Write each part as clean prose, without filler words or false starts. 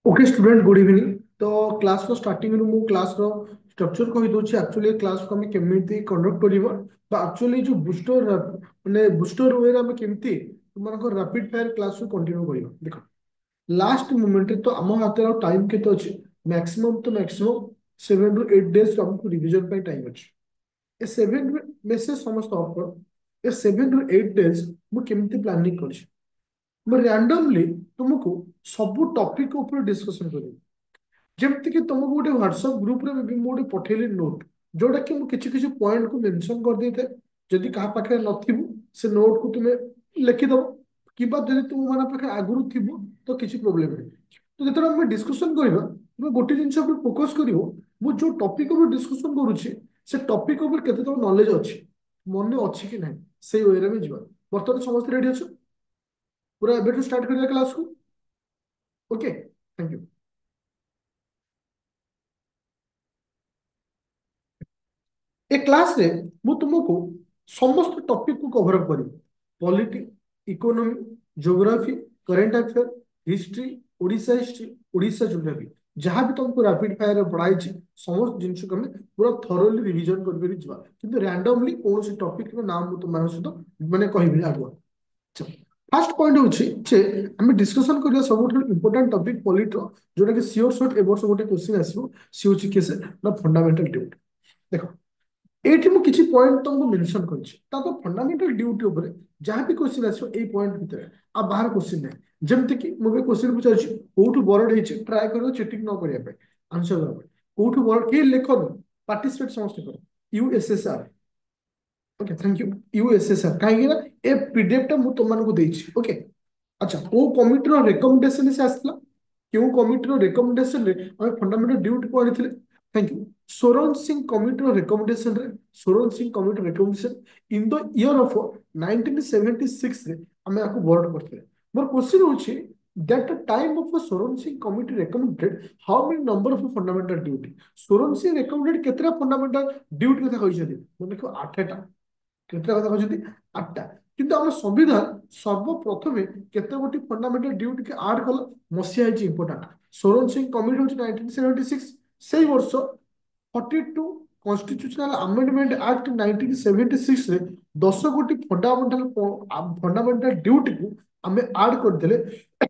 Okay student good evening. तो class रो starting ରୁ ମୁଁ କ୍ଲାସ ର ଷ୍ଟ୍ରକ୍ଚର କହି ଦଉଛି। ଆକ୍ଚୁଆଲି ଏ କ୍ଲାସ କୁ ଆମେ କେମିତି କଣ୍ଡକ୍ଟ କରିବା ବା ଆକ୍ଚୁଆଲି ଯୋଉ ବୁଷ୍ଟର ମାନେ ବୁଷ୍ଟର ୱେରେ ଆମେ କେମିତି ତୁମମାନଙ୍କ ରାପିଡ ଫାୟାର କ୍ଲାସ କୁ କଣ୍ଟିନ୍ୟୁ କରିବା। ଦେଖ ଲାଷ୍ଟ ମୋମେଣ୍ଟରେ ତ ଆମ ହାତରେ ଆଉ ଟାଇମ କେତେ ଅଛି? ମ୍ୟାକ୍ସିମମ୍ 7 ରୁ 8 ଡେଜ ଆମକୁ ରିଭିଜନ ପାଇଁ ଟାଇମ ଅଛି। ଏ 7 ମେସେଜ ସମସ୍ତ ଅଫର ଏ 7 ରୁ 8 ଡେଜ ମୁଁ କେମିତି ପ୍ଲାନିଂ କରିଛି। ମୁଁ ରାଣ୍ଡମଲି ତୁମକୁ ସବୁ ଟପିକ ଉପରେ ଡିସ୍କସନ କରିବି। ଯେମିତିକି ତୁମକୁ ଗୋଟେ ହ୍ୱାଟ୍ସଆପ ଗ୍ରୁପରେ ବି ମୁଁ ଗୋଟେ ପଠେଇଲି ନୋଟ୍, ଯୋଉଟା କି ମୁଁ କିଛି କିଛି ପଏଣ୍ଟକୁ ମେନସନ କରିଦେଇଥାଏ। ଯଦି କାହା ପାଖରେ ନଥିବ ସେ ନୋଟକୁ ତୁମେ ଲେଖିଦବ, କିମ୍ବା ଯଦି ତୁମମାନଙ୍କ ପାଖରେ ଆଗରୁ ଥିବ ତ କିଛି ପ୍ରୋବ୍ଲେମ ନାହିଁ। ତ ଯେତେବେଳେ ଆମେ ଡିସ୍କସନ କରିବା, ତୁମେ ଗୋଟେ ଜିନିଷ ଉପରେ ଫୋକସ କରିବ। ମୁଁ ଯୋଉ ଟପିକ ଉପରେ ଡିସ୍କସନ କରୁଛି ସେ ଟପିକ ଉପରେ କେତେ ତମ ନଲେଜ ଅଛି, ମନେ ଅଛି କି ନାହିଁ, ସେଇ ୱେରେ ଆମେ ଯିବା। ବର୍ତ୍ତମାନ ସମସ୍ତେ ରେଡି ଅଛ? ପୁରା ଏବେଠୁ ଷ୍ଟାର୍ଟ କରିବା କ୍ଲାସକୁ। Okay, thank you. ए क्लास रे मु तुमको समस्त टॉपिक को कवर अप करिब। Polity, economy, geography, current affair, history, Odisha geography, जहाँ भी तुमको रैपिड फायर पढ़ाई समस्त जिन को हमें पूरा थरोली रिवीजन कर किंतु रैंडमली कौन सी टॉपिक रो नाम मु तुम सहित माने कहबी आगुआ। फास्ट पॉइंट होछि जे हम डिस्कशन करिया सबुठ इंपोर्टेंट टॉपिक पॉलिटी रो, जोटा कि सियोर शॉर्ट ए वर्ष गोटे क्वेश्चन आसीबो। सी होछि केसे ना फंडामेंटल ड्यूटी। देखो एठी मु किछि पॉइंट तुमको मेंशन करछि, ता तो फंडामेंटल ड्यूटी ऊपर जहां भी क्वेश्चन आछो ए पॉइंट भीतर आ बाहर क्वेश्चन नै। जेमति कि मु बे क्वेश्चन पुछाछि कोठु बरड हेछि, ट्राई करो चीटिंग न करिया पे आंसर दबा। कोठु बरड के लेखन पार्टिसिपेट समस्त करो USSR. Okay thank you. USSR काहे ना ए पीडीएफ ता मु तुमन को देछि। ओके अच्छा, को कमिटी रो रिकमेंडेशन से आसला, क्यों कमिटी रो रिकमेंडेशन रे हम फंडामेंटल ड्यूटी पढ़िथिले। Thank you. Swaran Singh committee रो रिकमेंडेशन रे, Swaran Singh committee recommendation in the year of 1976 रे हमें आको बोर्ड करथिले। मोर क्वेश्चन होछि that the time of Swaran Singh committee recommended how many number of fundamental duty. Swaran Singh recommended केतरा फंडामेंटल ड्यूटी कथा कहिसथि? मन देखो 8टा। केतरा कथा कहिसथि? 8टा। কিন্তু ଆମ ସମ୍ବିଧାନ ସର୍ବପ୍ରଥମେ କେତେ ଗୋଟି ଫଣ୍ଡାମେଣ୍ଟାଲ ଡ୍ୟୁଟି କି ଆଡ୍ କଲା ମସିହା ହେଇଛି ଇମ୍ପୋର୍ଟାଣ୍ଟ। ସୋରଣ ସିଂ କମିଟି ହଉଛି 1976। ସେଇ ବର୍ଷ 42 କନଷ୍ଟିଟ୍ୟୁସନାଲ ଆମେଣ୍ଡମେଣ୍ଟ ଆକ୍ଟ 1976 ରେ 10 ଗୋଟି ଫଣ୍ଡାମେଣ୍ଟାଲ ଡ୍ୟୁଟି କୁ ଆମେ ଆଡ୍ କରିଦେଲେ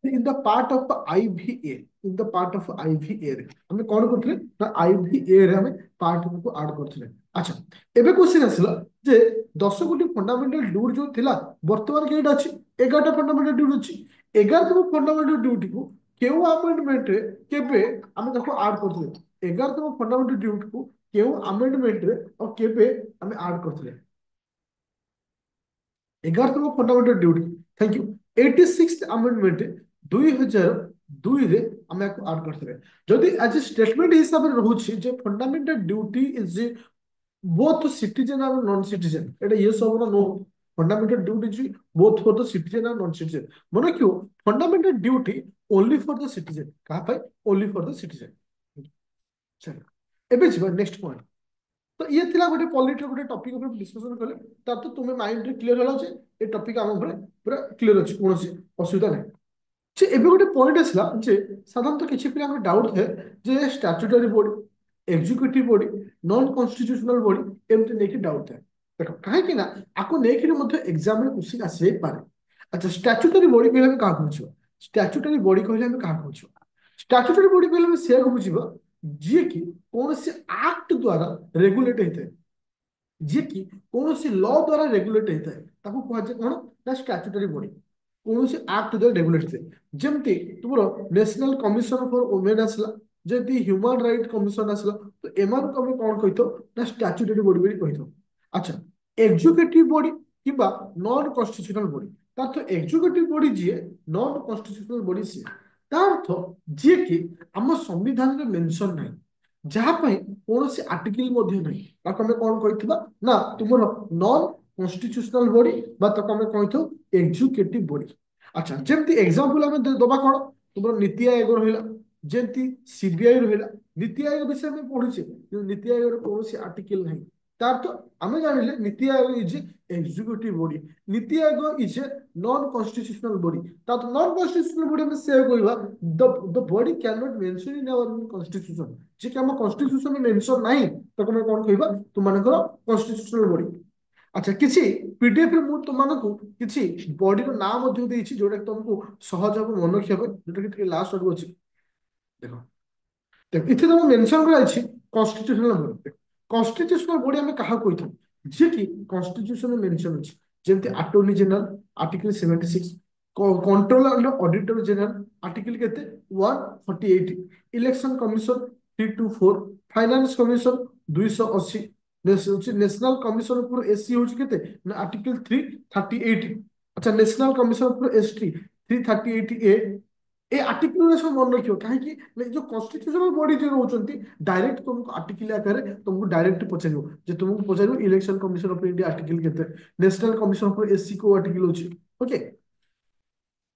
in the part of IVA। in the part of IVA ରେ ଆମେ କଣ କରୁଥିଲେ ନା IVA ରେ ଆମେ ପାର୍ଟ କୁ ଆଡ୍ କରୁଥିଲେ। ଆଚ୍ଛା, ଏବେ क्वेश्चन ଆସିଲା ଯେ 10 ଗୋଟି ଫଣ୍ଡାମେଣ୍ଟାଲ ଡ୍ୟୁଟି ଯୋଉ ଥିଲା ବର୍ତ୍ତମାନ କେଇଟା ଅଛି? 11ଟା ଫଣ୍ଡାମେଣ୍ଟାଲ ଡ୍ୟୁଟି ଅଛି। 11ତମ ଫଣ୍ଡାମେଣ୍ଟାଲ ଡ୍ୟୁଟି କୁ କେଉଁ ଆମେଣ୍ଡମେଣ୍ଟ ରେ କେବେ ଆମେ ତାକୁ ଆଡ୍ କରୁଥିଲେ? 11ତମ ଫଣ୍ଡାମେଣ୍ଟାଲ ଡ୍ୟୁଟି କୁ କେଉଁ ଆମେଣ୍ଡମେଣ୍ଟ ରେ ଆଉ କେବେ ଆମେ ଆଡ୍ କରୁଥିଲେ? 11तम fundamental duty. Thank you. 86th amendment 2002 रे हम याको ऐड करथिले। जदि एज स्टेटमेंट हिसाब रे रहउछि जे fundamental duty is both citizen और नॉन सिटीजन, एटा यस और नो। फंडामेंटल ड्यूटी जी बोथ फॉर द सिटीजन और नॉन सिटीजन। माने क्यों fundamental duty only for the citizen, कहा पाई ओनली फॉर द सिटीजन। चलो एबे जी नेक्स्ट पॉइंट। तो ये थिला गोटे पॉलिटिकल गोटे टॉपिक ऊपर डिस्कशन कले, तार तो तुम्हें माइंड रे क्लियर होला जे ए टॉपिक हम ऊपर पूरा क्लियर अछि, कोनोसी असुविधा नै। जे एबे गोटे पॉइंट आसला जे साधारणतः किछि पिला डाउट थे जे statutory body, executive body, non constitutional body एमते नेकी डाउट थे। देखो काहे कि ना आको नेकी मध्ये एग्जाम में क्वेश्चन आसे पारे। अच्छा, स्टैट्यूटरी बॉडी कहले हम का कहछो? स्टैट्यूटरी बॉडी कहले हम का कहछो? स्टैट्यूटरी बॉडी कहले हम से बुझिबा जे कि कोनोसी एक्ट द्वारा रेगुलेट हेते, जे कि कोनोसी लॉ द्वारा रेगुलेट हेते ताको कहै छै कोन ना स्टैट्यूटरी बॉडी। कोनोसी एक्ट द्वारा रेगुलेट हेते जेमति तुमरो नेशनल कमिशन फॉर वुमेन आसला, जेति ह्यूमन राइट कमिशन आसला, तो एमान को हम कोन कहितो ना स्टैट्यूटरी बॉडी बोली कहितो। अच्छा, एग्जीक्यूटिव बॉडी किबा नॉन कॉन्स्टिट्यूशनल बॉडी, तार तो एग्जीक्यूटिव बॉडी जे नॉन कॉन्स्टिट्यूशनल बॉडी से तार अर्थ जे कि हम संविधान रे मेंशन नाही, जहाँ कौन से आर्टिकल आम कौन कही ना तुम नॉन कॉन्स्टिट्यूशनल बॉडी आम कही एग्जीक्यूटिव बॉडी। अच्छा, जमती एग्जांपल आम दबा कौन तुम नीति आयोग रहा, जमती सीबीआई रहा। नीति आयोग विषय में पढ़ुचे नीति आयोग कौन आर्टिकल नहीं, तार तो आम जानिले नीति Aayog is executive body, NITI Aayog is a non constitutional body. ता तो नॉन कॉन्स्टिट्यूशनल बॉडी में से कहबा the body can not mention in our constitution, जे कि हम कॉन्स्टिट्यूशन में मेंशन नहीं तो हम कोन कहबा तुम मानकर कॉन्स्टिट्यूशनल बॉडी। अच्छा किसी पीडीएफ रे मु तुमको किसी बॉडी रो नाम मध्ये देछि जोटा तुमको सहज हम मन रखिबा, जोटा कि लास्ट आडू अछि। देखो देखो इथे तो मेंशन करा अछि कॉन्स्टिट्यूशनल बॉडी। कॉन्स्टिट्यूशनल बॉडी हमें कहा कोइ था जे कि कॉन्स्टिट्यूशन में मेंशन अछि, जेमते attorney general article 76, controller and auditor general article केते 148, election commission 324, finance commission 280, national commission for SC होची केते ना आर्टिकल 338। अच्छा national commission for ST 338 A. ए आर्टिकल सब मन रखियो कहीं जो कॉन्स्टिट्यूशनल बॉडी जो रहउचंती डायरेक्ट तुमको आर्टिकल आकारे तुमको डायरेक्ट पचारियो, जे तुमको पचारियो election commission of India article केते, नेशनल कमीशन फॉर एससी को आर्टिकल होची। ओके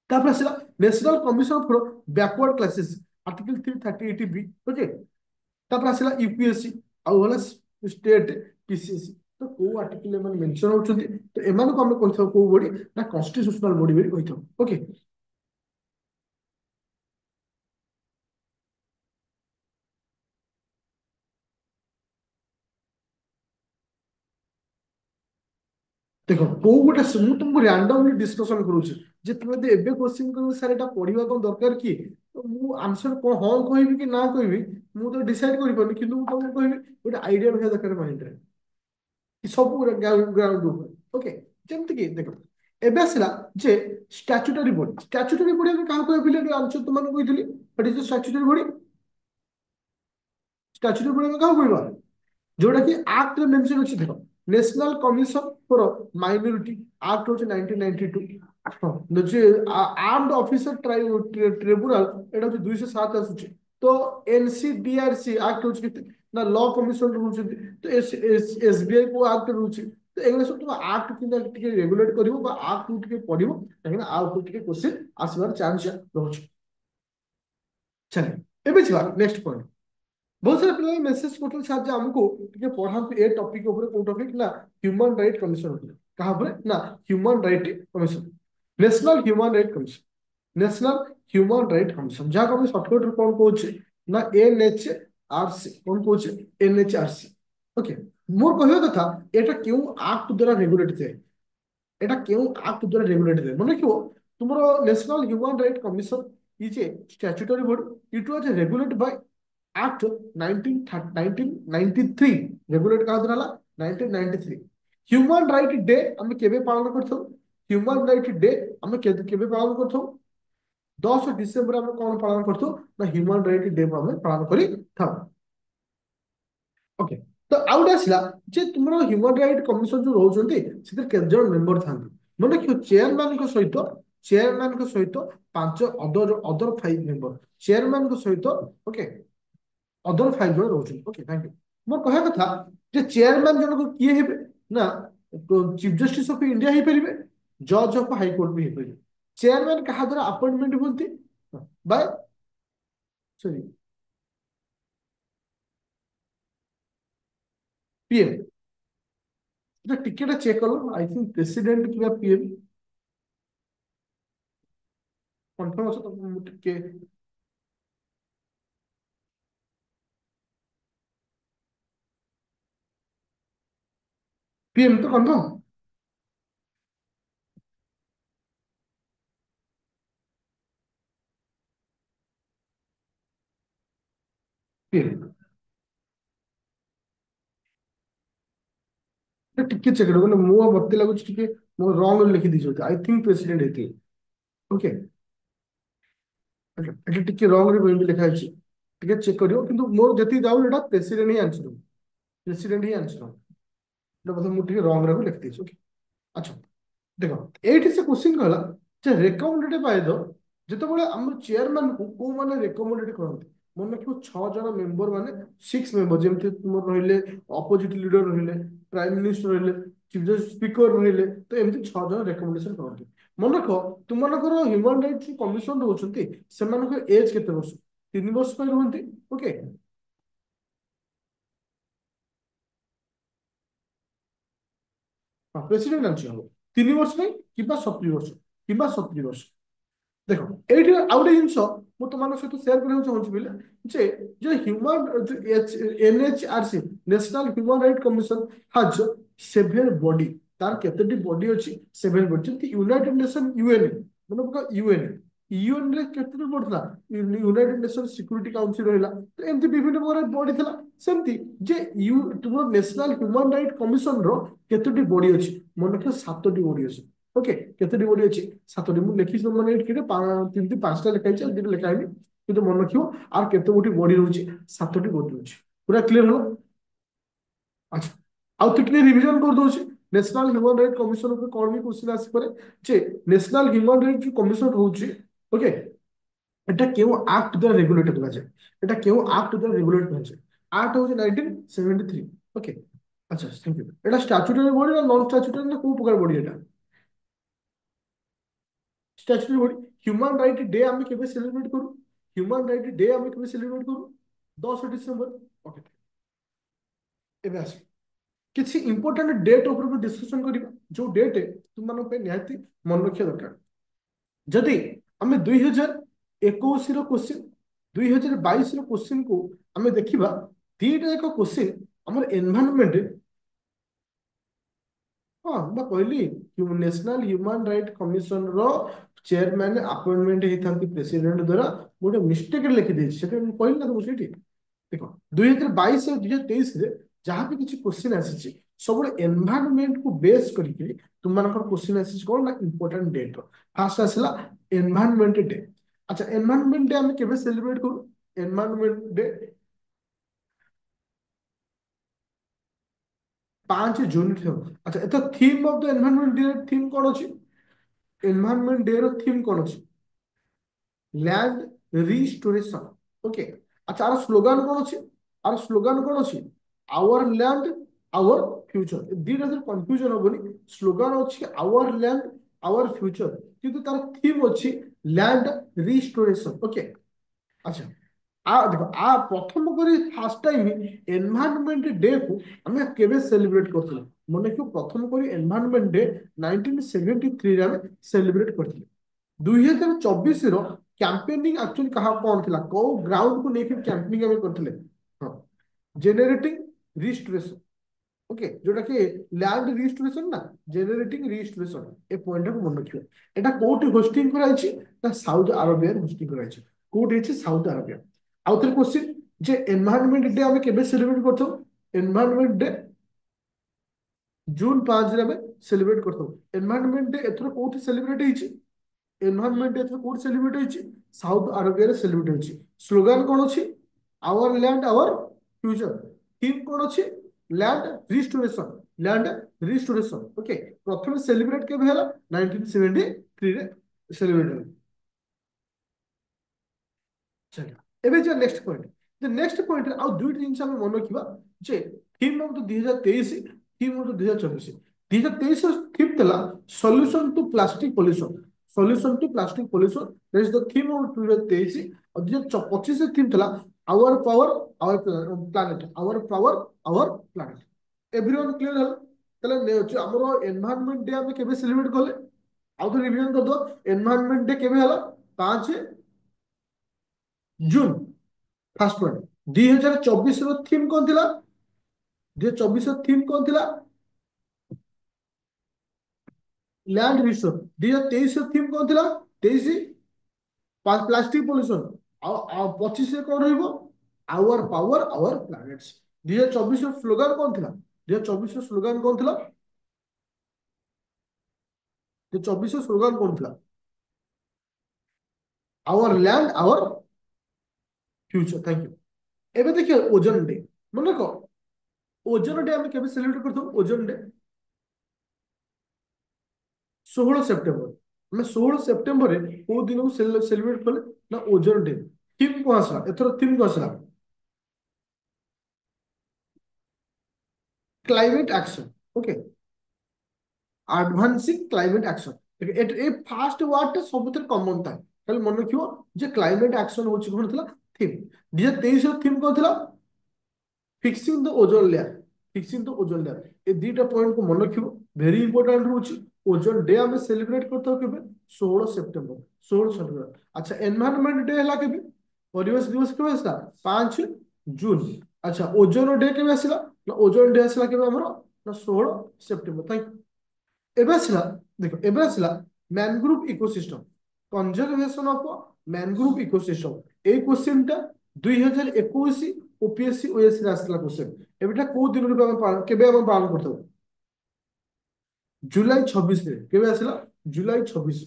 तापर आसला national commission for backward classes article 338 B. Okay तापर आसला यूपीएससी आ होला स्टेट पीसीएससी। तो को आर्टिकल में मेंशन होचंती तो एमान को हम कहथाव को बॉडी ना कॉन्स्टिट्यूशनल बॉडी भी कहथाव। ओके देखो को गोटे मु तुमको रैंडमली डिस्कशन करूची जे तुम यदि एबे क्वेश्चन करू सर एटा पढ़िबा कोन दरकार की, तो मु आंसर को हां कहबी कि ना कहबी मु तो डिसाइड करि परनी, किंतु मु तुमको कहबी गोटे आइडिया रहया दरकार माइंड रे कि सब ग्राउंड ऊपर। ओके जेमति कि देखो एबे आसला जे स्टैट्यूटरी बॉडी हम काहा कहबिले आंसर तुम माने कहितली what is the statutory body. Statutory body में काहा कहबा जोटा कि एक्ट रे मेंशन अछि। देखो national commission for minority act होचे 1992, हां जे आर्म्ड ऑफिसर ट्रिब्यूनल एटा होचे 207 आसुची। तो एनसीडीआरसी एक्ट होचे केते ना लॉ कमीशन होचे, तो एसबीआई को एक्ट होचे। तो एगला सब तुम एक्ट किंदा टिके रेगुलेट करिवो बा एक्ट टिके पढिवो काहेना आ ऊपर टिके क्वेश्चन आसबार चांस रहउची। चले एबे छिवा नेक्स्ट पॉइंट। बहुत सारे पिला मेसेज करते साथ जे हमको टिके पढ़ांतु ए टॉपिक ऊपर को टॉपिक ना ह्यूमन राइट कमीशन ऊपर कहा ऊपर ना human right commission, national human right commission, national human right commission जहाँ को हम शॉर्टकट रे कौन कहउछे ना एनएचआरसी कौन कहउछे एनएचआरसी। ओके मोर कहयो कथा एटा क्यों एक्ट द्वारा रेगुलेट थे, এটা কেউ আক্ট দ্বারা রেগুলেটেড মনে রাখিও তোমার national human right commission is a statutory body, it was regulated by act 1993। Regulate कहा द्वारा 1993। ह्यूमन राइट डे हम केबे पालन करथौ, ह्यूमन राइट डे हम केबे पालन करथौ 10 डिसेंबर हम कोन पालन करथौ ना ह्यूमन राइट डे हम पालन करी था। ओके तो आउट आसला जे तुमरो ह्यूमन राइट कमिशन जो रहउचंती सेते केते जण मेंबर थांती माने कि चेयरमैन को सहित पांच अदर अदर 5 मेंबर चेयरमैन को सहित। ओके अदर 5 जण रहउछन। ओके थैंक यू मोर कहया कथा जे चेयरमैन जण को किए हेबे ना चीफ जस्टिस ऑफ इंडिया ही परिबे, जज ऑफ हाई कोर्ट भी हे परिबे। चेयरमैन कहा द्वारा अपॉइंटमेंट होती बाय सॉरी पीएम। এটা টিকেটা চেক করো আই থিঙ্ক প্রেসিডেন্ট কিংবা পিএম কনফার্ম আছে তো ମୁଁ ଟିକେ ପିଏମ ତ କନଫର୍ମ ପିଏମ ଟିକେ ଚେକ୍ କର ମୁଁ ମତେ ଲାଗୁଛି ଟିକେ ମୁଁ ରଙ୍ଗ ଲେଖି ଦେଇଛନ୍ତି ଆଇ ଥିଙ୍କ ପ୍ରେସିଡେଣ୍ଟ ହେଇଥିବେ। ଓକେ ଏଟା ଟିକେ ରଙ୍ଗ ରେ ଏମିତି ଲେଖା ହେଇଛି ଟିକେ ଚେକ୍ କରିବ କିନ୍ତୁ ମୋର ଯେତିକି ଯାଉ ଏଟା ପ୍ରେସିଡେଣ୍ଟ ହିଁ ଆନ୍ସର ହବ, ପ୍ରେସିଡେଣ୍ଟ ହିଁ ଆନ୍ସର ହବ। ଏଟା ବୋଧେ ମୁଁ ଟିକେ ରଙ୍ଗ ରେ ଲେଖି ଦେଇଛି। ଓକେ ଆଚ୍ଛା ଦେଖ ଏଇଠି ସେ क्वेश्चन कहला ଯେ ରେକମେଣ୍ଡେଡ ବାଇ ଦ ଯେତେବେଳେ ଆମର ଚେୟାରମ୍ୟାନ କୁ କୋଉ ମାନେ ରେକମେଣ୍ଡେଡ କରନ୍ତି ମନେ ରଖିବ 6 ଜଣ ମେମ୍बर ମାନେ 6 ମେମ୍बर ଯେମିତି ତୁମର ରହିଲେ ଅପୋଜିଟ ଲିଡର ରହିଲେ ପ୍ରାଇମ ମିନିଷ୍ଟର ରହିଲେ ଚିଫ ଜଷ୍ଟିସ ସ୍ପିକର ରହିଲେ ତ ଏମିତି 6 ଜଣ ରେକମେଣ୍ଡେସନ କରନ୍ତି। ମନେ ରଖ ତୁମମାନଙ୍କର ହ୍ୟୁମାନ ରାଇଟ୍ସ କମିଶନ ରହୁଛନ୍ତି ସେମାନଙ୍କ ଏଜ କେତେ ବର୍ଷ 3 ବର୍ଷ ପାଇଁ ରୁହନ୍ତି। ଓକେ हाँ प्रेसिडेंट हम 3 वर्ष नहीं कि 70 वर्ष कि 70 वर्ष देखो এইটি ଆଉ ଗୋଟେ ଜିନିଷ ମୁଁ ତମାନଙ୍କ ସହିତ ସେୟାର କରିବାକୁ ଚାହୁଁଛି ବୋଲେ ଯେ ଯେ NHRC national human right commission has 7 body ତାର କେତେଟି ବଡି ଅଛି 7 ବଡି ଯେମିତି ୟୁନାଇଟେଡ୍ ନେସନ ୟୁଏନ ମାନେ ୟୁଏନ ୟୁଏନ ରେ କେତେଟି ବଡି ଥିଲା ୟୁନାଇଟେଡ୍ ନେସନ ସିକ୍ୟୁରିଟି କାଉନସିଲ ରହିଲା ତ ଏମିତି ବିଭିନ୍ନ ପ୍ରକାର ବଡି ଥିଲା ସେମିତି ଯେ ତୁମର ନ୍ୟାସନାଲ ହ୍ୟୁମାନ ରାଇଟ୍ କମିଶନ ର କେତୋଟି ବଡି ଅଛି ମନେ ରଖିବ 7ଟି ବଡି ଅଛି ଓକେ କେତୋଟି ବଡି ଅଛି 7ଟି ମୁଁ ଲେଖିଛି ମାନେ ଏଠି 3 5ଟା ଲେଖା ହେଇଛି ଆଉ 2ଟି ଲେଖା ହେଇନି କିନ୍ତୁ ମନେ ରଖିବ আর କେତେ ଗୋଟି ବଡି ରହୁଛି 7ଟି ବଡି ରହୁଛି ପୁରା କ୍ଲିୟର ହେଲା ଆଚ୍ଛା ଆଉ ଟିକେ ରିଭିଜନ କରିଦଉଛି ନ୍ୟାସନାଲ ହ୍ୟୁମାନ ରାଇଟ୍ କମିଶନ ଉପରେ କଣ ବି କ୍ୱେଶ୍ଚିନ ଆସିପାରେ ଯେ ନ୍ୟାସନାଲ ହ୍ୟୁମାନ ରାଇଟ୍ କମିଶନ ରହୁଛି ଓକେ এটা কেউ আক্ট দ্বারা রেগুলেট କରାଯାଏ এটা কেউ আক্ট দ্বারা রেগুলেট କରାଯାଏ আক্ট হচ্ছে 1973 ওকে আচ্ছা থ্যাংক ইউ এটা স্ট্যাচুটারি বডি না নন স্ট্যাচুটারি না কোন প্রকার বডি এটা স্ট্যাচুটারি বডি হ্ୟୁମାନ রাইট ডে আমি কেবে সেলিব্রেট করু হ্ୟୁମାନ রাইট ডে আমি কেবে সেলিব্রেট করু 10 ডিসেম্বর ওকে ଏବେ ଆସ କିଛି ইম্পর্টান্ট ডেট উপরে ବି ডিসକସନ କରିବା ଯୋଉ ଡେଟ୍ ତୁମମାନଙ୍କ ପାଇଁ ନିହାତି ମନେ ରଖିବା ଦରକାର ଯଦି ଆମେ 2021 ର କ୍ୱେଶ୍ଚିନ 2022 ର କ୍ୱେଶ୍ଚିନ କୁ ଆମେ ଦେଖିବା ଦିଟା ଏକ କ୍ୱେଶ୍ଚିନ ଆମର ଏନଭାୟରନମେଣ୍ଟ ହଁ ମୁଁ କହିଲି ନ୍ୟାସନାଲ ହ୍ୟୁମାନ ରାଇଟ୍ କମିଶନ ର ଚେୟାରମ୍ୟାନ ଆପଏଣ୍ଟମେଣ୍ଟ ହେଇଥାନ୍ତି ପ୍ରେସିଡେଣ୍ଟ ଦ୍ୱାରା ଗୋଟେ ମିଷ୍ଟେକରେ ଲେଖିଦେଇଛି ସେଟା ମୁଁ କହିଲି ନା ତମକୁ ସେଇଠି ଦେଖ 2022 ଆଉ 2023 ରେ ଯାହା ବି କିଛି କ୍ୱେଶ୍ଚିନ ଆସିଛି ସବୁବେଳେ ଏନଭାୟରନମେଣ୍ଟ କୁ ବେସ୍ କରିକି ତୁମମାନଙ୍କର କ୍ୱେଶ୍ଚିନ ଆସିଛି କଣ ନା ଇମ୍ପୋର୍ଟାଣ୍ଟ ଡେଟ୍ ଫାର୍ଷ୍ଟ ଆସିଲା ଏନଭାୟରନମେଣ୍ଟ ଡେ ଆଚ୍ଛା ଏନଭାୟରନମେଣ୍ଟ ଡେ ଆମେ କେବେ ସେଲିବ୍ରେଟ କରୁ ଏନଭାୟରନମେଣ୍ଟ ଡେ 5 ଜୁନ ରେ ହବ ଆଚ୍ଛା ଏତ theme of the environment day theme କଣ ଅଛି ଏନଭାୟରନମେଣ୍ଟ ଡେ ର ଥିମ୍ କଣ ଅଛି ଲ୍ୟାଣ୍ଡ ରିଷ୍ଟୋରେସନ ଓକେ ଆଚ୍ଛା ଆର ସ୍ଲୋଗାନ କଣ ଅଛି ଆର ସ୍ଲୋଗାନ କଣ ଅଛି ଆୱାର ଲ୍ୟାଣ୍ଡ ଆୱାର ଫ୍ୟୁଚର ଦିଟା କନଫ୍ୟୁଜନ ହବନି ସ୍ଲୋଗାନ ଅଛି ଆୱାର ଲ୍ୟାଣ୍ଡ ଆୱାର ଫ୍ୟୁଚର କିନ୍ତୁ ତାର ଥିମ୍ ଅଛି ଲ୍ୟାଣ୍ଡ ରିଷ୍ଟୋରେସନ ଓକେ ଆଚ୍ଛା देखो प्रथम करी फास्ट टाइम एनवायरनमेंट डे को हमें केबे सेलिब्रेट करथिले माने कि प्रथम करी एनवायरनमेंट डे 1973 रे हमें सेलिब्रेट करथिले 2024 रो कैंपेनिंग एक्चुअली कहा कौन थिला को ग्राउंड को लेके कैंपेनिंग हमें करथिले हां जेनरेटिंग रिस्टोरेशन ओके जोटा कि लैंड रिस्टोरेशन ना जेनरेटिंग रिस्टोरेशन ए पॉइंट को मन रखियो एटा कोठी होस्टिंग कराइछि ना साउथ अरेबिया होस्टिंग कराइछि कोठी हेछि साउथ अरेबिया आउ थर क्वेश्चन जे एनवायरनमेंट डे हमें केबे सेलिब्रेट करथौ एनवायरनमेंट डे जून 5 रे हमें सेलिब्रेट करथौ एनवायरनमेंट डे एथरो कोठी सेलिब्रेट हेछि एनवायरनमेंट डे एथरो कोठी सेलिब्रेट हेछि साउथ अरेबिया रे सेलिब्रेट हेछि स्लोगन कोन अछि our land our future theme कोन अछि लैंड रिस्टोरेशन ओके प्रथम सेलिब्रेट केबे हला 1973 रे सेलिब्रेट हला चलो एबे जे next point the next point रे आउ दुइट जिंस हम मन रखिबा जे theme of the 2023 theme of the 2024 2023 theme तला solution to plastic pollution solution to plastic pollution that is the theme of 2023 और 2025 थीम तला our power our planet our power our planet everyone clear हल तले हमरो environment day हम केबे celebrate करले आउ तो रिवीजन कर दो एनवायरनमेंट डे केबे हला 5 जून फास्ट पॉइंट 2024 रो थीम कोन थिला 2024 रो थीम कोन थिला लैंड रिसोर्स 2023 रो थीम कोन थिला 23 प्लास्टिक पोल्यूशन आ 25 रे कोन रहइबो आवर पावर आवर प्लैनेट्स 2024 रो स्लोगन कोन थिला 2024 रो स्लोगन कोन थिला 2024 रो स्लोगन कोन थिला our land our future thank you एबे देखिए ओजोन डे मन को ओजोन डे हम केबे सेलिब्रेट करथौ ओजोन डे 16 सेप्टेम्बर मैं 16 सेप्टेम्बर को दिन को सेलिब्रेट कले ना ओजोन डे थीम को आसला एथरो थीम को आसला climate action okay advancing climate action ए फास्ट वर्ड सबुतर कॉमन था खाली मन रखियो जे क्लाइमेट एक्शन होची कोन थला थीम 2023 रो थीम कोन थला fixing the ozone layer fixing the ozone layer ए दीटा पॉइंट को मन रखियो भेरी इंपोर्टाट रोचे ओजोन डे आम सेलिब्रेट करता के 16 सेप्टेम्बर 16 सेप्टेम्बर। अच्छा एनवायरनमेंट डे है के परिवेश दिवस के आसला 5 जून। अच्छा ओजोन डे के आसला ना ओजोन डे आसला के हमर ना 16 सेप्टेम्बर। थैंक एबे आसला देखो एबे आसला mangrove ecosystem conservation of mangrove ecosystem A question टा 2021 ओपीएससी ओएससी रे आसला क्वेश्चन एबेटा को दिन रे हम केबे हम पालन करथौ जुलाई 26 रे केबे आसला जुलाई 26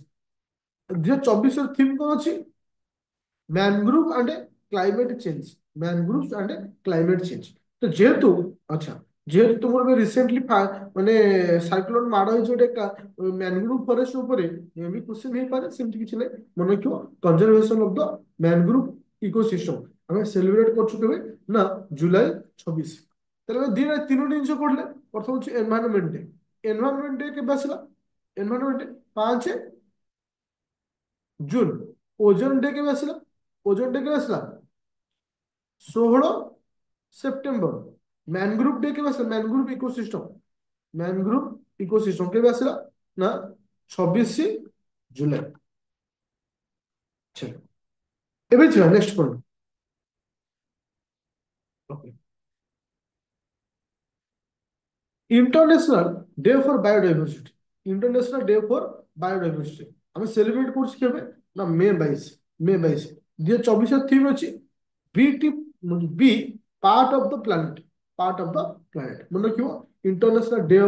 2024 ର थीम कौन अछि mangrove and climate change mangroves and climate change तो जेहेतु अच्छा जेहेतु तुमर रिसेंटली माने साइक्लोन माड होई जोटे मैनग्रोव फॉरेस्ट ऊपर मे भी क्वेश्चन हे पारे सेमति किछि नै मन रखियो conservation of the mangrove ecosystem हमें सेलिब्रेट करछु केबे ना जुलाई 26 तले दिन तीन दिन जो पड़ले प्रथम होछि एनवायरनमेंट डे के बसला एनवायरनमेंट डे 5 जून ओजोन डे के बसला ओजोन डे के बसला 16 सेप्टेम्बर मैनग्रोव डे के बसला मैनग्रोव इकोसिस्टम के बसला ना 26 जुलाई। चलो एबे चला next point. Okay international day for biodiversity international day for biodiversity हमें सेलिब्रेट करछि केबे ना मे 22 2024 थीम अछि be be part of the planet मन क्यों international day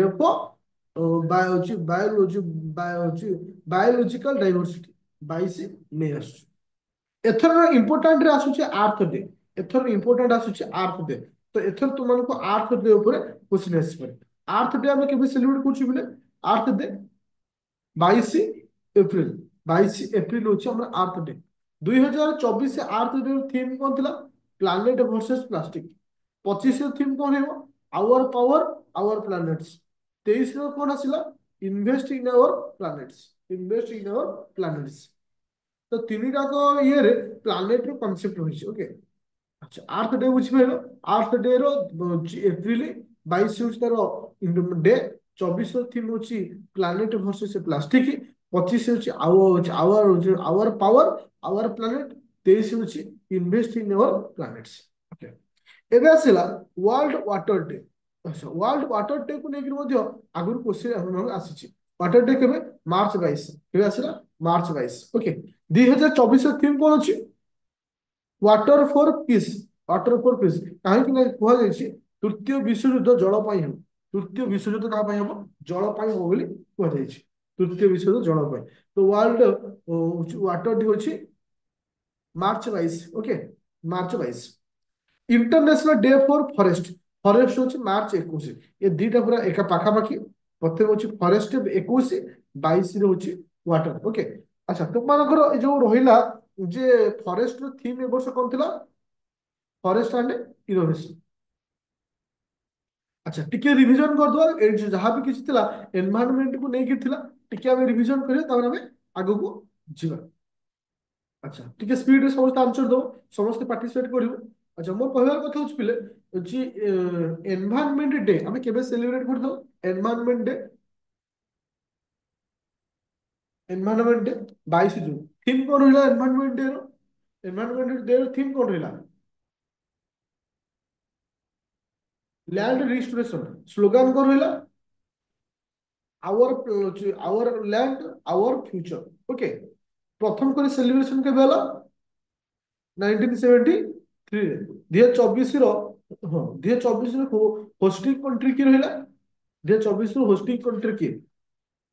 of biological diversity 22 May आसु एथर इंपोर्टेंट रे आसुचे आर्थ डे एथर इंपोर्टेंट आसुचे आर्थ डे तो एथर तुमनको आर्थ डे ऊपर क्वेश्चन आसी पारे आर्थ डे हम केबे सेलिब्रेट करछु बिले आर्थ डे 22 एप्रिल 22 एप्रिल होची हमर आर्थ डे 2024 से आर्थ डे थीम कोन थिला प्लैनेट वर्सेस प्लास्टिक 25 थीम कोन हेबो आवर पावर आवर प्लैनेट्स 23 रो कोन आसिला इन्वेस्ट इन आवर प्लैनेट्स तो तीन टाक ये प्लानेट रो कॉन्सेप्ट होइछ ओके। अच्छा आर्थ डे बुझ पाइलो आर्थ डे रो एप्रिल 22 होची तारो डे 24 रो थीम होची प्लानेट वर्सेस प्लास्टिक 25 होची आवर पावर आवर प्लानेट 23 होची invest in our planets okay. एबे आसिला वर्ल्ड वाटर डे। अच्छा वर्ल्ड वाटर डे को लेकर मध्य आगुर क्वेश्चन हम आसीची वाटर डे केबे मार्च 22 केबे आसिला मार्च 22 ओके। 2024 थीम कौन अच्छी वाटर फॉर पीस कहीं कह जाए तृतीय विश्वयुद्ध जल पाई हम तृतीय विश्वयुद्ध क्या हम जल पाई हो बोली कह जाए तृतीय विश्वयुद्ध जल पाई तो वर्ल्ड वाटर डे होची मार्च 22 okay March 22। International day for forest forest होची मार्च 21 ये दीटा पूरा एका पाखापाखी प्रथम होची फॉरेस्ट 21 22 रे होची वाटर ओके। अच्छा तुम मानकर जो रहिला जे फॉरेस्ट रो थीम ए वर्ष कोन थिला फॉरेस्ट एंड इनोवेशन। अच्छा टिके रिवीजन कर दो ए जहां भी किछि थिला एनवायरनमेंट को नै कि थिला टिके हम रिवीजन करियो तब हम आगु को जीवा। अच्छा टिके स्पीड रे समस्त आंसर दो समस्त पार्टिसिपेट करिवो। अच्छा मोर कहबार କଥା होछ पिले जी एनवायरनमेंट डे हम केबे सेलिब्रेट कर दो एनवायरनमेंट डे 22 जून थीम कोन होइला एनवायरनमेंट डे रो थीम कोन होइला लैंड रिस्टोरेशन स्लोगन कोन होइला our land our future okay. प्रथम कर सेलिब्रेशन के बेला 1973 रे 2024 रो हां 2024 रो होस्टिंग कंट्री की रहिला 2024 रो होस्टिंग कंट्री की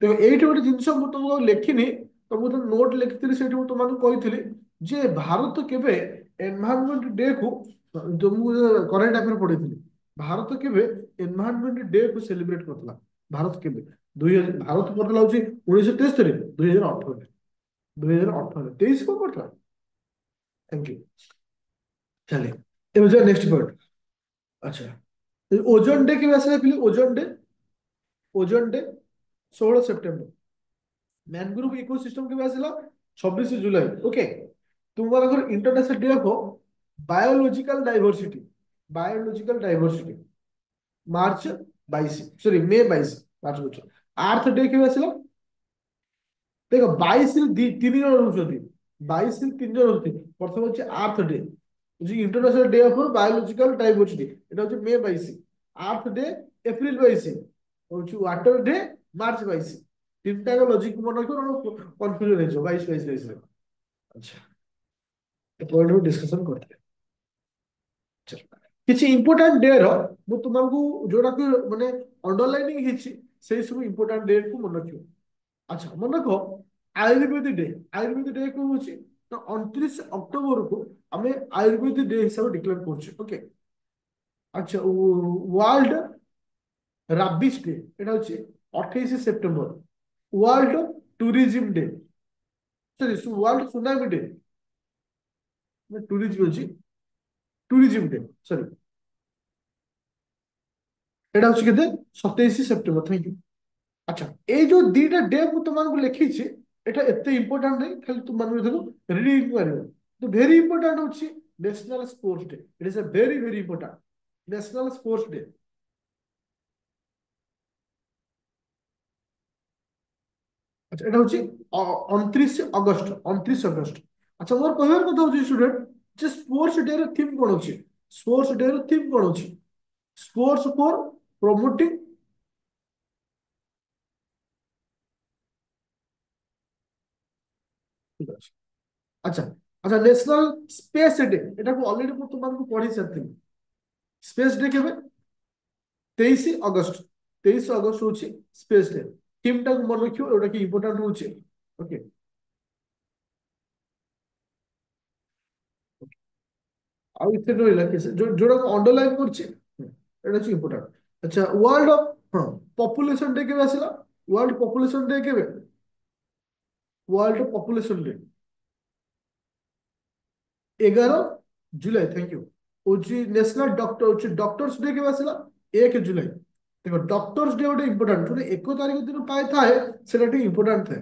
देखो एइठ गोटे जिनस मु तुमको लेखिनी तो मु नोट लिखिଥିଲି सेठी मु तुमको कहिଥିଲି जे भारत केबे एनवायरनमेंट डे को तुमको करेंट अफेयर पढिଥିଲି भारत केबे एनवायरनमेंट डे को सेलिब्रेट करथला भारत केबे भारत करथला होची 1973 2018 2018 23 को करथला। थैंक यू चलिए ये मुझे नेक्स्ट पॉइंट। अच्छा ओजोन डे के वैसे फिर ozone day 16 September mangrove ecosystem के आसला 26 जुलाई ओके। तुम्हारा international day of biological diversity March 22 sorry May 22 March କରୁଛି। ଆର୍ଥ ଡେ କେବେ ଆସିଲା? ଦେଖ 22 ରେ ତିନି ଜଣ ରହୁଛନ୍ତି। 22 ରେ ତିନି ଜଣ ରହୁଛନ୍ତି। ପ୍ରଥମ ହଉଛି earth day, international day of biological diversity, ଏଟା ହଉଛି ମେ 22। ଆର୍ଥ ଡେ ଏପ୍ରିଲ 22, ହଉଛି ୱାଟର ଡେ ମାର୍ଚ୍ଚ 22। ତିନିଟା ଲଜିକ ମନେ ରଖିବ, କନଫ୍ୟୁଜନ ହେଇଯିବ 22 22 22 ରେ। ଆଚ୍ଛା, ଏ ପଏଣ୍ଟ ଡିସ୍କସନ କରିଥିଲେ। ଆଚ୍ଛା, କିଛି ଇମ୍ପୋର୍ଟାଣ୍ଟ ଡେ ର ମୁଁ ତୁମକୁ ଯୋଉଟାକୁ ମାନେ ଅଣ୍ଡରଲାଇନିଂ ହେଇଛି, ସେଇ ସବୁ ଇମ୍ପୋର୍ଟାଣ୍ଟ ଡେ କୁ ମନେ ରଖିବ। ଆଚ୍ଛା, ମନେ ରଖ ଆୟୁର୍ବେଦ ଡେ। ଆୟୁର୍ବେଦ ଡେ କଣ ହଉଛି ନା 29 ଅକ୍ଟୋବର କୁ ଆମେ ଆୟୁର୍ବେଦ ଡେ ହିସାବରେ ଡିକ୍ଲେୟାର କରୁଛେ। ଓକେ। ଆଚ୍ଛା, ୱାର୍ଲଡ ରାବିଶ ଡେ ଏଟା ହଉଛି 28 ସେପ୍ଟେମ୍ବର। ୱାର୍ଲଡ ଟୁରିଜିମ ଡେ, ସରି ୱାର୍ଲଡ ସୁନାମି ଡେ, ଟୁରିଜିମ ଅଛି, ଟୁରିଜିମ ଡେ ସରି, ଏଟା ହଉଛି କେତେ 27 ସେପ୍ଟେମ୍ବର। Thank you. ଆଚ୍ଛା, ଏଇ ଯୋଉ ଦିଟା ଡେ ମୁଁ ତୁମକୁ ଲେଖିଛି, ଏଟା ଏତେ ଇମ୍ପୋର୍ଟାଣ୍ଟ ନାହିଁ, ଖାଲି ତୁମମାନଙ୍କୁ ତାକୁ ରିଡିଂ କରିବ। ତ ଭେରି ଇମ୍ପୋର୍ଟାଣ୍ଟ ହଉଛି national sports day. It is a very very important national sports day. ଆଚ୍ଛା, ଏଟା ହଉଛି 29 ଅଗଷ୍ଟ, 29 ଅଗଷ୍ଟ। ଆଚ୍ଛା, ମୋର କହିବାର କଥା ହଉଛି ଷ୍ଟୁଡେଣ୍ଟ, ଯେ ସ୍ପୋର୍ଟସ ଡେ ର ଥିମ୍ କଣ ଅଛି? ସ୍ପୋର୍ଟସ ଡେ ର ଥିମ୍ କଣ ଅଛି? ସ୍ପୋର୍ଟସ ଫର ପ୍ରମୋଟିଂ। ଠିକ ଅଛି। ଆଚ୍ଛା, ଆଚ୍ଛା, ନ୍ୟାସନାଲ ସ୍ପେସ ଡେ, ଏଟାକୁ ଅଲରେଡି ମୁଁ ତୁମକୁ ପଢେଇ ସାରିଥିଲି। ସ୍ପେସ ଡେ କେବେ? 23 ଅଗଷ୍ଟ। 23 ଅଗଷ୍ଟ ହଉଛି ସ୍ପେସ ଡେ। ଥିମ୍ ଟାକୁ ମନେ ରଖିବ, ଏଉଟା କି ଇମ୍ପୋର୍ଟାଣ୍ଟ ହଉଛି। ଓକେ। ଆଉ ଏଥିରେ ରହିଲା କି ଯୋଉଟା ଅଣ୍ଡରଲାଇନ୍ କରୁଛି, ଏଟା ହଉଛି ଇମ୍ପୋର୍ଟାଣ୍ଟ। ଆଚ୍ଛା, ୱାର୍ଲଡ, ହଁ, ପପୁଲେସନ ଡେ କେବେ ଆସିଲା? ୱାର୍ଲଡ ପପୁଲେସନ ଡେ କେବେ? ୱାର୍ଲଡ ପପୁଲେସନ ଡେ 11 ଜୁଲାଇ। Thank you. ହଉଛି ନ୍ୟାସନାଲ ଡକ୍ଟର, ହଉଛି ଡକ୍ଟର୍ସ ଡେ କେବେ ଆସିଲା? 1 ଜୁଲାଇ। ଦେଖ, ଡକ୍ଟର୍ସ ଡେ ଗୋଟେ ଇମ୍ପୋର୍ଟାଣ୍ଟ, ଯୋଉଟା 1 ତାରିଖ ଦିନ ପାଇଥାଏ, ସେଟା ଟିକେ ଇମ୍ପୋର୍ଟାଣ୍ଟ ଥାଏ।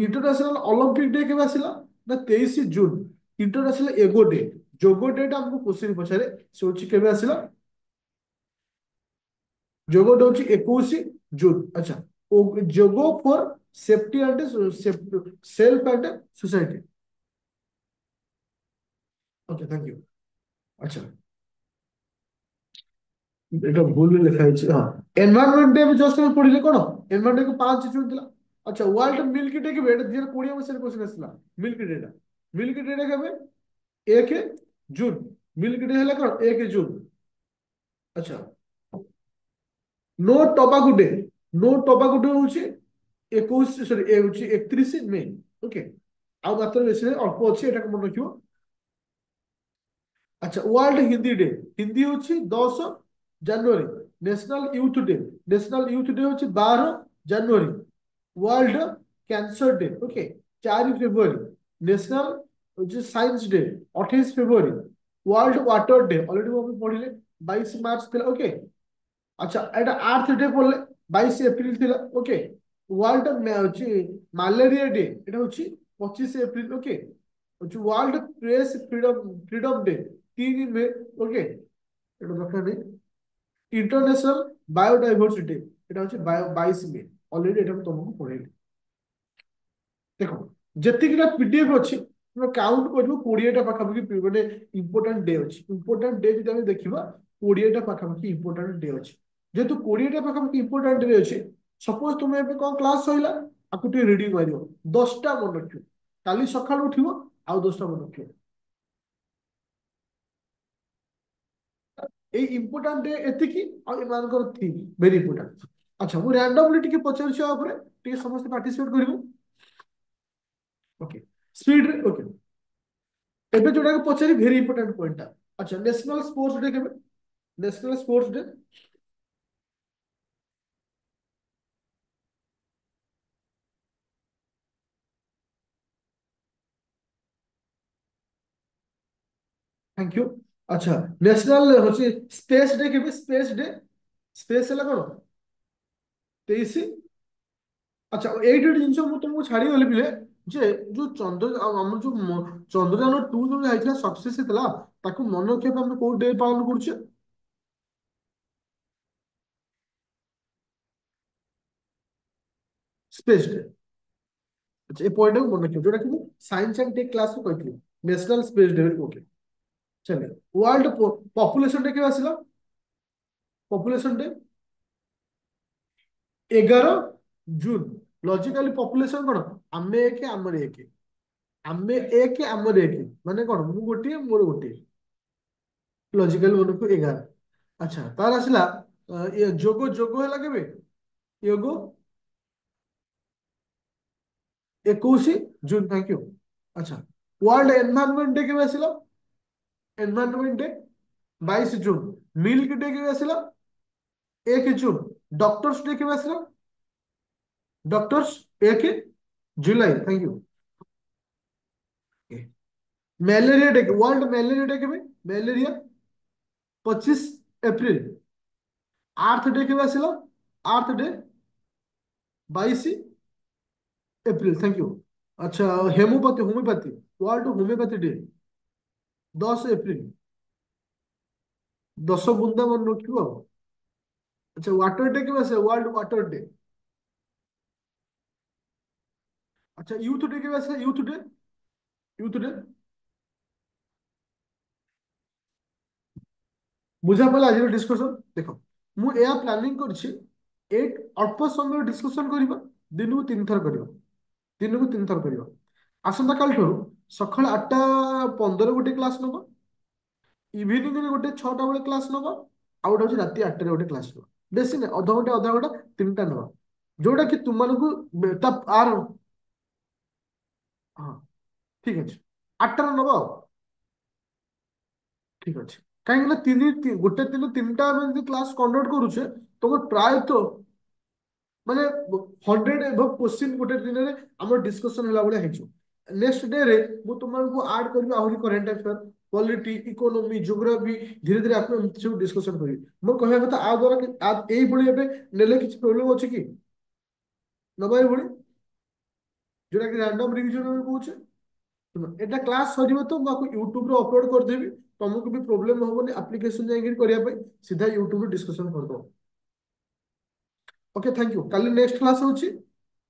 ଇଣ୍ଟରନ୍ୟାସନାଲ ଅଲିମ୍ପିକ ଡେ କେବେ ଆସିଲା? ନା 23 ଜୁନ। ଇଣ୍ଟରନ୍ୟାସନାଲ ଏଗୋ ଡେ, ଯୋଗ ଡେ ଟା ଆମକୁ କୋଶ୍ଚିନ୍ ପଚାରେ, ସେ ହଉଛି କେବେ ଆସିଲା? ଯୋଗ ଡେ ହଉଛି 21 ଜୁନ। ଆଚ୍ଛା, yoga for safety and self and society. Okay, thank you. ଆଚ୍ଛା, এটা ভুল লেখা হয়েছে, হ্যাঁ। এনভায়রনমেন্ট ডে জস্ট আমি পড়িলে কোন এনভায়রনমেন্ট ডে 5 জুন ଥିଲା। আচ্ছা, ওয়ার্ল্ড মিল্ক ডে কেবে? এটা 2020 মସିହାରେ কোশ্চেন ଆସିଲା। ମିଲ୍କ ଡେ ଟା, ମିଲ୍କ ଡେ ଟା କେବେ? 1 ଜୁନ। ମିଲ୍କ ଡେ ହେଲା କଣ? 1 ଜୁନ। ଆଚ୍ଛା, no tobacco day. No tobacco day ହଉଛି 21, ସରି ଏ ହଉଛି 31 ମେ। ଓକେ। ଆଉ ମାତ୍ର ବେଶୀ ନାହିଁ, ଅଳ୍ପ ଅଛି, ଏଟାକୁ ମନେ ରଖିବ। আচ্ছা, ওয়ার্ল্ড হিন্দি ডে। হিন্দি হচ্ছে 10 জানুয়ারি। National youth day, national youth day হচ্ছে 12 জানুয়ারি। ওয়ার্ল্ড ক্যান্সার ডে, ওকে, 4 ফেব্রুয়ারি। ন্যাশনাল হচ্ছে সায়েন্স ডে, 28 ফেব্রুয়ারি। ওয়ার্ল্ড ওয়াটার ডে অলরেডি আমি পড়িলে 22 মার্চ ଥିଲା। ওকে। আচ্ছা, এটা আর্থ ডে পড়লে 22 এপ্রিল ଥିଲା। ওকে। ওয়ার্ল্ড হচ্ছে ম্যালেরিয়া ডে, এটা হচ্ছে 25 এপ্রিল। ওকে। হচ্ছে world press freedom freedom day 3 মে। ওকে, এটা দরকার নেই। ইন্টারন্যাশনাল বায়োডাইভার্সিটি, এটা হচ্ছে 22 মে। অলরেডি এটা আমি তোমাকে পড়াইলি। দেখো, যেତିকিটা পিডিএফ ଅଛି তুমি কাউন্ট କରିବ, 20ଟା ପାଖାପାଖି ମାନେ ଇମ୍ପୋର୍ଟାଣ୍ଟ ଡେ ଅଛି। ଇମ୍ପୋର୍ଟାଣ୍ଟ ଡେ ଯଦି ଆମେ ଦେଖିବା, 20ଟା ପାଖାପାଖି ଇମ୍ପୋର୍ଟାଣ୍ଟ ଡେ ଅଛି। ଯେହେତୁ 20ଟା ପାଖାପାଖି ଇମ୍ପୋର୍ଟାଣ୍ଟ ଡେ ଅଛି, ସପୋଜ ତୁମେ ଏବେ କଣ କ୍ଲାସ ସରିଲା, ଆକୁ ଟିକେ ରିଡିଂ ମାରିବ। 10ଟା ମନେ ରଖିବ। କାଲି ସକାଳୁ ଉଠିବ, ଆଉ 10ଟା ମନେ ରଖିବ। এই ইম্পୋର୍ଟାଣ୍ଟ ଡେ ଏତିକି, ଆଉ ଏମାନଙ୍କର ଥିମ୍ ଭେରି ଇମ୍ପୋର୍ଟାଣ୍ଟ। ଆଚ୍ଛା, ମୁଁ ରାଣ୍ଡମଲି ଟିକେ ପଚାରୁଛି, ଆ ଉପରେ ଟିକେ ସମସ୍ତେ ପାର୍ଟିସିପେଟ କରିବୁ। ଓକେ, ସ୍ପିଡରେ। ଓକେ, ଏବେ ଯୋଉଟାକୁ ପଚାରି ଭେରି ଇମ୍ପୋର୍ଟାଣ୍ଟ ପଏଣ୍ଟଟା। ଆଚ୍ଛା, ନ୍ୟାସନାଲ ସ୍ପୋର୍ଟସ ଡେ କେବେ? National sports day, thank you. আচ্ছা, ন্যাশনাল হচ্ছে স্পেস ডে কেবে? স্পেস ডে, ସ୍ପେସ୍ ହେଲା କଣ? 23। ଆଚ୍ଛା, ଏଇଠି ଗୋଟେ ଜିନିଷ ମୁଁ ତମକୁ ଛାଡିଗଲି ପିଲେ, ଯେ ଯୋଉ ଆମର ଯୋଉ ଚନ୍ଦ୍ରଯାନ 2 ଯୋଉ ଯାଇଥିଲା, ସକ୍ସେସ୍ ହେଇଥିଲା, ତାକୁ ମନେ ରଖିବା ପାଇଁ ଆମେ କୋଉ ଡେ ପାଳନ କରୁଛେ? Space day. अच्छा, ये पॉइंट को मन रखियो, जोटा कि साइंस एंड टेक क्लास में कहथि नेशनल स्पेस डे ओके। चलिए, वर्ल्ड पॉपुलेशन डे केबे आसिला? पॉपुलेशन डे 11 जून। लॉजिकली पॉपुलेशन कोन? आमे एक आमर एक, आमे एक आमर एक, माने कोन मु गोटी मोर गोटी। लॉजिकल मन को 11। अच्छा, तार आसिला ये जोगो जोगो हैला केबे? योगो 21 जून, थैंक यू। अच्छा, वर्ल्ड एनवायरनमेंट डे केबे आसिला? Environment day 22 June. Milk day केबे आसिला? 1 जून। डॉक्टर्स डे केबे आसिला? डॉक्टर्स 1 जुलाई, thank you. Malaria day, world malaria day କେବେ? Malaria 25 April. ଆର୍ଥ ଡେ କେବେ ଆସିଲା? Earth day 22 April, thank you. ଆଚ୍ଛା, ହେମୋପାଥି homeopathy, world homeopathy day 10 April. 10 ବୁନ୍ଦା ମନେ ରଖିବ ଆଉ। ଆଚ୍ଛା, ୱାଟର ଡେ କେବେ ଆସିଲା? World water day. ଆଚ୍ଛା, ୟୁଥ ଡେ କେବେ ଆସିଲା? ୟୁଥ ଡେ, ୟୁଥ ଡେ ବୁଝା ପଡ଼ିଲା ଆଜିର ଡିସ୍କସନ? ଦେଖ, ମୁଁ ଏହା ପ୍ଲାନିଂ କରିଛି, ଏ ଅଳ୍ପ ସମୟ ଡିସ୍କସନ କରିବା, ଦିନକୁ 3 ଥର କରିବା, ଦିନକୁ 3 ଥର କରିବା। ଆସନ୍ତା କାଲିଠାରୁ ସକାଳ 8ଟା 15 ଗୋଟେ କ୍ଲାସ ନବ, ଇଭିନିଂରେ ଗୋଟେ 6ଟା ବେଳେ କ୍ଲାସ ନବ, ଆଉ ଗୋଟେ ହଉଛି ରାତି 8ଟାରେ ଗୋଟେ କ୍ଲାସ ନବ। ବେଶୀ ନାହିଁ, ଅଧଘଣ୍ଟା ଅଧଘଣ୍ଟା 3ଟା ନବ, ଯୋଉଟା କି ତୁମମାନଙ୍କୁ ତା ଆର ହଁ ଠିକ ଅଛି, 8ଟାରେ ନବ ଆଉ। ଠିକ ଅଛି, କାହିଁକି ନା ଗୋଟେ ଦିନ 3ଟା ଆମେ ଯଦି କ୍ଲାସ କଣ୍ଡକ୍ଟ କରୁଛେ, ତମ ପ୍ରାୟତଃ ମାନେ 100 ଏଭବ କ୍ୱେଶ୍ଚିନ୍ ଗୋଟେ ଦିନରେ ଆମର ଡିସ୍କସନ ହେଲା ଭଳିଆ ହେଇଯିବ। ନେକ୍ସଟ ଡେ ରେ ମୁଁ ତୁମମାନଙ୍କୁ ଆଡ୍ କରିବି ଆହୁରି current affair, polity, economy, geography, ଧୀରେ ଧୀରେ ଆପଣ ଏମିତି ସବୁ ଡିସ୍କସନ କରିବି। ମୋ କହିବା କଥା, ଆ ଦ୍ୱାରା ଏଇଭଳି ଏବେ ନେଲେ କିଛି ପ୍ରୋବ୍ଲେମ ଅଛି କି ନବା ଏଇଭଳି, ଯୋଉଟା କି ରାଣ୍ଡମ ରିଭିଜନ ଆମେ କହୁଛେ? ଶୁଣ, ଏଟା କ୍ଲାସ ସରିବ ତ ମୁଁ ଆକୁ ୟୁଟ୍ୟୁବରେ ଅପଲୋଡ କରିଦେବି, ତମକୁ ବି ପ୍ରୋବ୍ଲେମ ହବନି ଆପ୍ଲିକେସନ ଯାଇକି କରିବା ପାଇଁ, ସିଧା ୟୁଟ୍ୟୁବରେ ଡିସ୍କସନ କରିଦବ। Okay, thank you. Kali next class होची,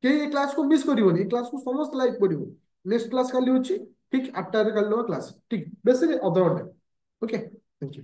के ये क्लास को मिस करिवनी, क्लास को समस्त लाइक करिवो। नेक्स्ट क्लास काली होची ठीक 8टा रे काली क्लास, ठीक बेसे अधर घंटे। Okay, thank you.